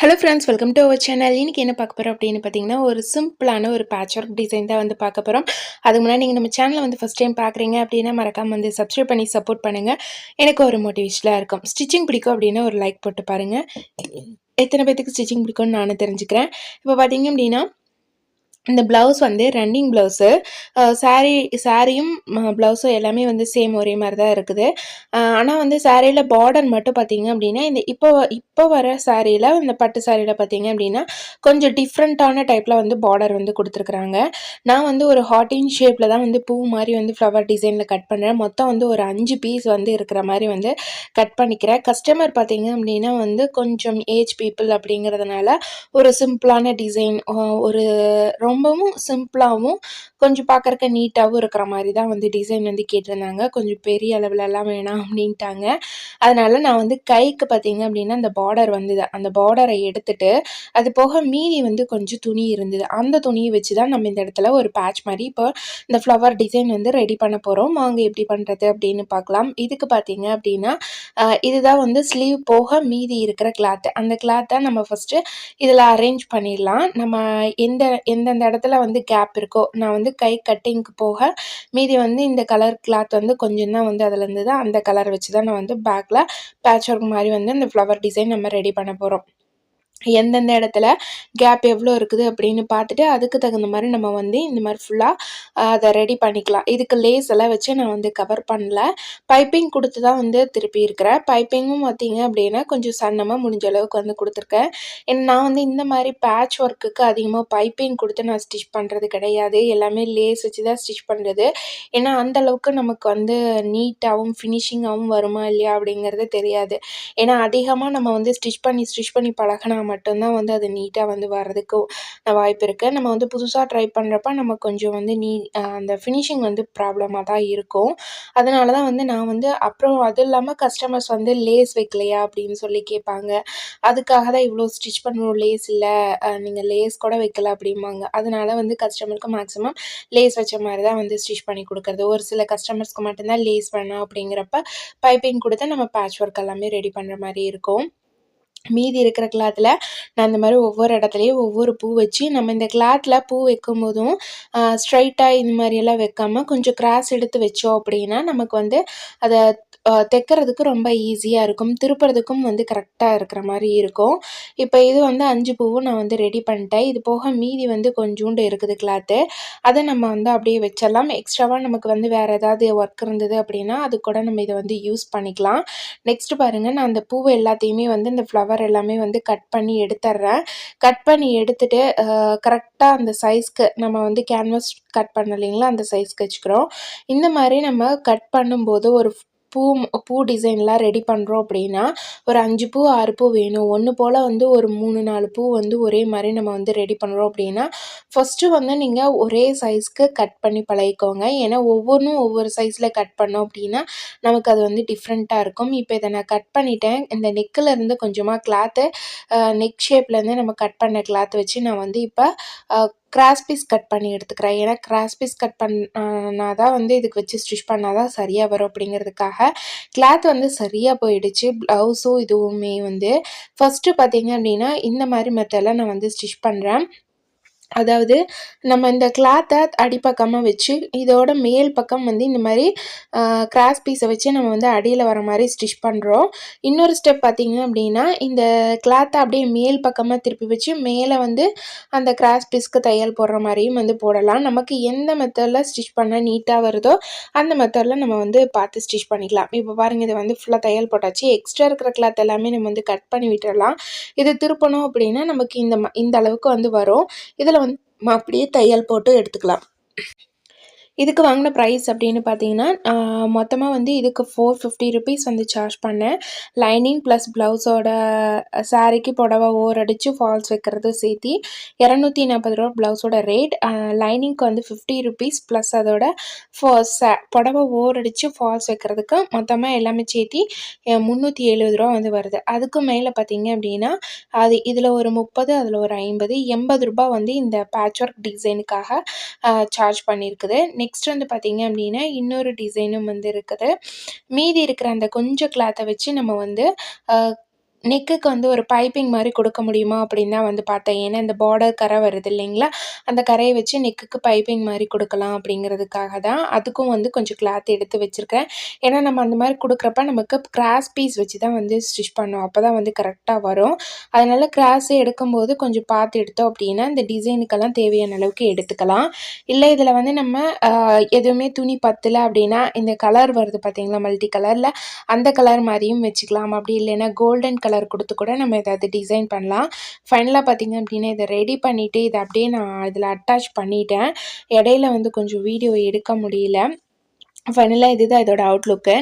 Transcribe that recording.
Hello friends, welcome to our channel. இன்றைக்கி என்ன பார்க்க போகிறோம் அப்படின்னு பார்த்தீங்கன்னா, ஒரு சிம்பிளான ஒரு பேட்ச் ஒர்க் டிசைன் தான் வந்து பார்க்க போகிறோம். அதுக்கு முன்னாடி நீங்கள் நம்ம சேனலை வந்து ஃபஸ்ட் டைம் பார்க்குறீங்க அப்படின்னா மறக்காமல் வந்து சப்ஸ்கிரைப் பண்ணி சப்போர்ட் பண்ணுங்கள். எனக்கு ஒரு மோட்டிவேஷனாக இருக்கும். ஸ்டிச்சிங் பிடிக்கும் அப்படின்னா ஒரு லைக் போட்டு பாருங்கள். எத்தனை பேத்துக்கு ஸ்டிச்சிங் பிடிக்கும்னு நானும் தெரிஞ்சுக்கிறேன். இப்போ பார்த்தீங்க அப்படின்னா இந்த ப்ளவுஸ் வந்து ரன்னிங் ப்ளவுஸு. சாரியும் ப்ளவுஸும் எல்லாமே வந்து சேம் ஒரே மாதிரி தான் இருக்குது. ஆனால் வந்து சாரியில் பார்டர் மட்டும் பார்த்தீங்க அப்படின்னா இந்த இப்போ வர சாரியில் இந்த பட்டு சாரியில் பார்த்தீங்க அப்படின்னா கொஞ்சம் டிஃப்ரெண்ட்டான டைப்பில் வந்து பார்டர் வந்து கொடுத்துருக்குறாங்க. நான் வந்து ஒரு ஹார்டின் ஷேப்பில் தான் வந்து பூ மாதிரி வந்து ஃப்ளவர் டிசைனில் கட் பண்ணுறேன். மொத்தம் வந்து ஒரு 5 பீஸ் வந்து இருக்கிற மாதிரி வந்து கட் பண்ணிக்கிறேன். கஸ்டமர் பார்த்தீங்க அப்படின்னா வந்து கொஞ்சம் ஏஜ் பீப்புள் அப்படிங்கிறதுனால ஒரு சிம்பிளான டிசைன், ஒரு ரொம்பவும் சிம்பிளாகவும் கொஞ்சம் பார்க்குறக்கு நீட்டாகவும் இருக்கிற மாதிரி தான் வந்து டிசைன் வந்து கேட்டிருந்தாங்க. கொஞ்சம் பெரிய அளவுலலாம் வேணாம் அப்படின்ட்டாங்க. அதனால் நான் வந்து கைக்கு பார்த்தீங்க அப்படின்னா அந்த பார்டர் வந்தது. அந்த பார்டரை எடுத்துட்டு அது போக மீதி வந்து கொஞ்சம் துணி இருந்தது. அந்த துணியை வச்சு தான் நம்ம இந்த இடத்துல ஒரு பேட்ச் மாதிரி இப்போ இந்த ஃப்ளவர் டிசைன் வந்து ரெடி பண்ண போகிறோம். வாங்க எப்படி பண்ணுறது அப்படின்னு பார்க்கலாம். இதுக்கு பார்த்தீங்க அப்படின்னா இதுதான் வந்து ஸ்லீவ் போக மீதி இருக்கிற கிளாத்து. அந்த கிளாத்தை நம்ம ஃபஸ்ட்டு இதில் அரேஞ்ச் பண்ணிடலாம். நம்ம எந்தெந்த இடத்துல வந்து கேப் இருக்கோ, நான் வந்து கை கட்டிங்க்கு போக மீதி வந்து இந்த கலர் கிளாத் வந்து கொஞ்சம் தான் வந்து அதில் இருந்தது. அந்த கலர் வச்சு தான் நான் வந்து பேக்கில் பேட்ச் ஒர்க் மாதிரி வந்து இந்த ஃப்ளவர் டிசைன் நம்ம ரெடி பண்ண போகிறோம். எந்தெந்த இடத்துல கேப் எவ்வளோ இருக்குது அப்படின்னு பார்த்துட்டு அதுக்கு தகுந்த மாதிரி நம்ம வந்து இந்த மாதிரி ஃபுல்லாக அதை ரெடி பண்ணிக்கலாம். இதுக்கு லேஸ் எல்லாம் வச்சு நான் வந்து கவர் பண்ணல. பைப்பிங் கொடுத்து தான் வந்து திருப்பி இருக்கிறேன். பைப்பிங்கும் பார்த்தீங்க அப்படின்னா கொஞ்சம் சன்னமாக முடிஞ்ச அளவுக்கு வந்து கொடுத்துருக்கேன். நான் வந்து இந்த மாதிரி பேட்ச் ஒர்க்குக்கு அதிகமாக பைப்பிங் கொடுத்து நான் ஸ்டிச் பண்ணுறது கிடையாது. எல்லாமே லேஸ் வச்சு தான் ஸ்டிச் பண்ணுறது. ஏன்னா அந்தளவுக்கு நமக்கு வந்து நீட்டாகவும் ஃபினிஷிங்காகவும் வருமா இல்லையா அப்படிங்கிறது தெரியாது. ஏன்னா அதிகமாக நம்ம வந்து ஸ்டிச் பண்ணி பழகினா மட்டும்தான் வந்து அது நீட்டாக வந்து வர்றதுக்கு வாய்ப்பு இருக்குது. நம்ம வந்து புதுசாக ட்ரை பண்ணுறப்ப நம்ம கொஞ்சம் வந்து அந்த ஃபினிஷிங் வந்து ப்ராப்ளமாக தான் இருக்கும். அதனால தான் வந்து நான் வந்து அப்புறம் அது இல்லாமல் கஸ்டமர்ஸ் வந்து லேஸ் வைக்கலையா அப்படின்னு சொல்லி கேட்பாங்க. அதுக்காக தான் இவ்வளோ ஸ்டிச் பண்ணணும், லேஸ் இல்லை, நீங்கள் லேஸ் கூட வைக்கல அப்படிம்பாங்க. அதனால வந்து கஸ்டமருக்கு மேக்ஸிமம் லேஸ் வச்ச மாதிரி தான் வந்து ஸ்டிச் பண்ணி கொடுக்குறது. ஒரு சில கஸ்டமர்ஸ்க்கு மட்டும்தான் லேஸ் வேணாம் அப்படிங்கிறப்ப பைப்பிங் கொடுத்து நம்ம பேட்ச் ஒர்க் எல்லாமே ரெடி பண்ணுற மாதிரி இருக்கும். மீதி இருக்கிற கிளாத்தில் நான் இந்த மாதிரி ஒவ்வொரு இடத்துலையும் ஒவ்வொரு பூ வச்சு நம்ம இந்த கிளாத்தில் பூ வைக்கும் போதும் ஸ்ட்ரைட்டாக இந்த மாதிரியெல்லாம் வைக்காமல் கொஞ்சம் கிராஸ் எடுத்து வச்சோம் அப்படின்னா நமக்கு வந்து அதை தைக்கிறதுக்கு ரொம்ப ஈஸியாக இருக்கும். திருப்புறதுக்கும் வந்து கரெக்டாக இருக்கிற மாதிரி இருக்கும். இப்போ இது வந்து 5 பூவும் நான் வந்து ரெடி பண்ணிட்டேன். இது போக மீதி வந்து கொஞ்சோண்டு இருக்குது கிளாத்து. அதை நம்ம வந்து அப்படியே வச்சிடலாம். எக்ஸ்ட்ராவாக நமக்கு வந்து வேறு ஏதாவது ஒர்க் இருந்தது அப்படின்னா அது கூட நம்ம இதை வந்து யூஸ் பண்ணிக்கலாம். நெக்ஸ்ட்டு பாருங்கள், நான் அந்த பூவை எல்லாத்தையுமே வந்து இந்த ஃப்ளவர் எல்லாமே வந்து கட் பண்ணி எடுத்துடுறேன். கட் பண்ணி எடுத்துட்டு கரெக்டாக அந்த சைஸ்க்கு நம்ம வந்து கேன்வாஸ் கட் பண்ண இல்லைங்களா, அந்த சைஸ்க்கு வச்சுக்கிறோம். இந்த மாதிரி நம்ம கட் பண்ணும்போது ஒரு பூ டிசைன்லாம் ரெடி பண்ணுறோம் அப்படின்னா ஒரு 5 பூ 6 பூ வேணும். ஒன்று போல் வந்து ஒரு 3 4 பூ வந்து ஒரே மாதிரி நம்ம வந்து ரெடி பண்ணுறோம் அப்படின்னா ஃபஸ்ட்டு வந்து நீங்கள் ஒரே சைஸ்க்கு கட் பண்ணி பழகிக்கோங்க. ஏன்னா ஒவ்வொன்றும் ஒவ்வொரு சைஸில் கட் பண்ணோம் அப்படின்னா நமக்கு அது வந்து டிஃப்ரெண்ட்டாக இருக்கும். இப்போ இதை நான் கட் பண்ணிட்டேன். இந்த நெக்கிலேருந்து கொஞ்சமாக கிளாத்து, நெக் ஷேப்லேருந்து நம்ம கட் பண்ண கிளாத் வச்சு நான் வந்து இப்போ கிராஸ் பீஸ் கட் பண்ணி எடுத்துக்கிறேன். ஏன்னா கிராஸ் பீஸ் கட் பண்ணா தான் வந்து இதுக்கு வச்சு ஸ்டிச் பண்ணால் தான் சரியாக வரும் அப்படிங்கிறதுக்காக கிளாத் வந்து சரியாக போயிடுச்சு. ப்ளவுஸும் இதுவுமே வந்து ஃபஸ்ட்டு பார்த்தீங்க அப்படின்னா இந்த மாதிரி மெத்தடில் நான் வந்து ஸ்டிச் பண்ணுறேன். அதாவது நம்ம இந்த கிளாத்தை அடிப்பக்கமாக வச்சு இதோட மேல் பக்கம் வந்து இந்த மாதிரி கிராஸ் பீஸை வச்சு நம்ம வந்து அடியில் வர மாதிரி ஸ்டிச் பண்ணுறோம். இன்னொரு ஸ்டெப் பார்த்திங்க அப்படின்னா இந்த கிளாத்தை அப்படியே மேல் பக்கமாக திருப்பி வச்சு மேலே வந்து அந்த கிராஸ் பீஸ்க்கு தையல் போடுற மாதிரியும் வந்து போடலாம். நமக்கு எந்த மெத்தடில் ஸ்டிச் பண்ண நீட்டாக வருதோ அந்த மெத்தடில் நம்ம வந்து பார்த்து ஸ்டிச் பண்ணிக்கலாம். இப்போ பாருங்கள், இதை வந்து ஃபுல்லாக தையல் போட்டாச்சு. எக்ஸ்ட்ரா இருக்கிற கிளாத் எல்லாமே நம்ம வந்து கட் பண்ணி விட்டுடலாம். இது திருப்பணும் அப்படின்னா நமக்கு இந்த அளவுக்கு வந்து வரும். இதில் வந்து அப்படியே தையல் போட்டு எடுத்துக்கலாம். இதுக்கு வாங்கின ப்ரைஸ் அப்படின்னு பார்த்தீங்கன்னா மொத்தமாக வந்து இதுக்கு 450 ருபீஸ் வந்து சார்ஜ் பண்ணேன். லைனிங் ப்ளஸ் ப்ளவுஸோட சாரீக்கு புடவை ஓர் அடித்து ஃபால்ஸ் வைக்கிறது சேர்த்தி 240 ரூபா ப்ளவுஸோட ரேட். லைனிங்க்கு வந்து 50 ருபீஸ் ப்ளஸ் அதோட புடவை ஓர் அடித்து ஃபால்ஸ் வைக்கிறதுக்கு மொத்தமாக எல்லாமே சேர்த்தி 370 ரூபா வந்து வருது. அதுக்கு மேலே பார்த்தீங்க அப்படின்னா அது இதில் ஒரு 30, அதில் ஒரு 50, 80 ரூபா வந்து இந்த பேட்ச் ஒர்க் டிசைனுக்காக சார்ஜ் பண்ணியிருக்குது. நெக்ஸ்ட் வந்து பார்த்திங்க அப்படின்னா இன்னொரு டிசைனும் வந்து இருக்குது. மீதி இருக்கிற அந்த கொஞ்சம் கிளாத்தை வச்சு நம்ம வந்து நெக்குக்கு வந்து ஒரு பைப்பிங் மாதிரி கொடுக்க முடியுமா அப்படின்னு தான் வந்து பார்த்தேன். ஏன்னா இந்த பார்டர் கரை வருது இல்லைங்களா, அந்த கரையை வச்சு நெக்குக்கு பைப்பிங் மாதிரி கொடுக்கலாம் அப்படிங்கிறதுக்காக தான். அதுக்கும் வந்து கொஞ்சம் கிளாத் எடுத்து வச்சுருக்கேன். ஏன்னா நம்ம அந்த மாதிரி கொடுக்குறப்ப நமக்கு கிராஸ் பீஸ் வச்சு தான் வந்து ஸ்டிச் பண்ணோம், அப்போ தான் வந்து கரெக்டாக வரும். அதனால் கிராஸு எடுக்கும்போது கொஞ்சம் பார்த்து எடுத்தோம் அப்படின்னா இந்த டிசைனுக்கெல்லாம் தேவையான அளவுக்கு எடுத்துக்கலாம். இல்லை இதில் வந்து நம்ம எதுவுமே துணி பத்தலை அப்படின்னா இந்த கலர் வருது பார்த்தீங்களா, மல்டி கலரில், அந்த கலர் மாதிரியும் வச்சுக்கலாம். அப்படி இல்லைன்னா கோல்டன் கலர் கொடுத்து கூட நம்ம ஏதாவது டிசைன் பண்ணலாம். ஃபைனலாக பார்த்திங்க அப்படின்னா இதை ரெடி பண்ணிவிட்டு இதை அப்படியே நான் இதில் அட்டாச் பண்ணிட்டேன். இடையில வந்து கொஞ்சம் வீடியோ எடுக்க முடியல. ஃபைனலாக இதுதான் இதோட அவுட்லுக்கு.